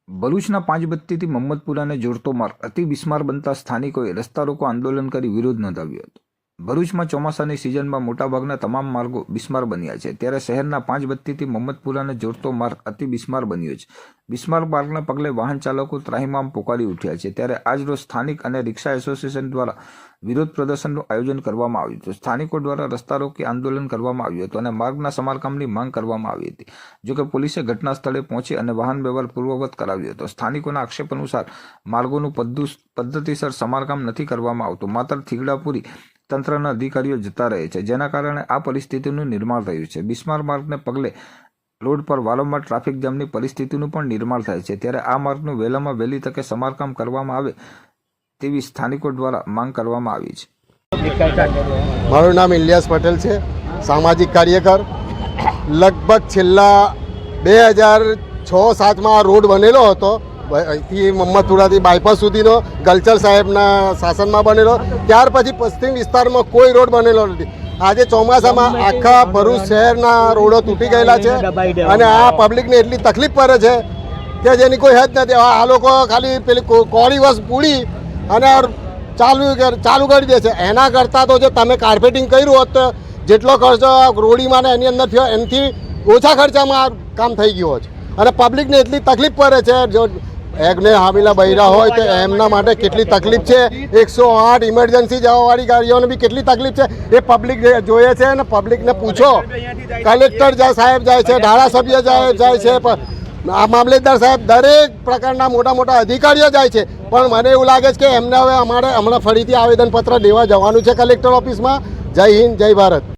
ભરૂચના પાંચબત્તીથી મમ્મદપુરાને જોડતો માર્ગ અતિ બિસ્માર બનતા સ્થાનિકોએ રસ્તા રોકો આંદોલન કરી વિરોધ નોંધાવ્યો હતો. ભરૂચમાં ચોમાસાની સિઝનમાં મોટાભાગના તમામ માર્ગો બિસ્માર બન્યા છે, ત્યારે શહેરના પાંચબત્તીથી મમ્મદપુરાને જોડતો માર્ગ અતિ બિસ્માર બન્યો છે. બિસ્માર માર્ગના પગલે વાહન ચાલકો ત્રાહિમામ પોકારી ઉઠ્યા છે. ત્યારે આજરોજ સ્થાનિક અને રિક્ષા એસોસિએશન દ્વારા વિરોધ પ્રદર્શનનું આયોજન કરવામાં આવ્યું હતું. સ્થાનિકો દ્વારા રસ્તા રોકી આંદોલન કરવામાં આવ્યું હતું અને માર્ગના સમારકામની માંગ કરવામાં આવી હતી. જોકે પોલીસે ઘટના સ્થળે પહોંચી અને વાહન વ્યવહાર પૂર્વવત કરાવ્યો હતો. સ્થાનિકોના આક્ષેપ અનુસાર માર્ગોનું પદ્ધતિસર સમારકામ નથી કરવામાં આવતું, માત્ર થીગડાપુરી તંત્રના અધિકારીઓ જતા રહે છે, જેના કારણે આ પરિસ્થિતિનું નિર્માણ થયું છે. બિસ્માર માર્ગને પગલે રોડ પર વારંવાર ટ્રાફિક જામની પરિસ્થિતિનું પણ નિર્માણ થાય છે. ત્યારે આ માર્ગનું વહેલામાં વહેલી તકે સમારકામ કરવામાં આવે તેવી સ્થાનિકો દ્વારા માંગ કરવામાં આવી છે. મારું નામ ઇલિયાસ પટેલ છે, સામાજિક કાર્યકર. લગભગ છેલ્લા 2006-07માં રોડ બનેલો હતો, અહીંથી મમ્મદપુરાથી બાયપાસ સુધીનો ગલચર સાહેબના શાસનમાં બનેલો. ત્યાર પછી પશ્ચિમ વિસ્તારમાં કોઈ રોડ બનેલો નથી. આજે ચોમાસામાં આખા ભરૂચ શહેરના રોડો તૂટી ગયેલા છે અને આ પબ્લિકને એટલી તકલીફ પડે છે કે જેની કોઈ હદ નથી. આ લોકો ખાલી પેલી કોળી વસ્ત પૂરી અને ચાલુ કરી દે છે. એના કરતાં તો જો તમે કાર્પેટિંગ કર્યું હોત તો જેટલો ખર્ચો રોડીમાં ને એની અંદર થયો એનાથી ઓછા ખર્ચામાં કામ થઈ ગયું હોત. અને પબ્લિકને એટલી તકલીફ પડે છે, જો એગને હામીલા બૈરા હોય તો એમના માટે કેટલી તકલીફ છે. 108 ઇમરજન્સી જવાવાળી ગાડીઓને બી કેટલી તકલીફ છે એ પબ્લિક જોઈએ છે. અને પબ્લિકને પૂછો, કલેક્ટર સાહેબ જાય છે, ધારાસભ્ય જાય છે, આ મામલેદાર સાહેબ, દરેક પ્રકારના મોટા મોટા અધિકારીઓ જાય છે. પણ મને એવું લાગે છે કે એમને હવે અમારે હમણાં ફરીથી આવેદનપત્ર દેવા જવાનું છે કલેક્ટર ઓફિસમાં. જય હિન્દ, જય ભારત.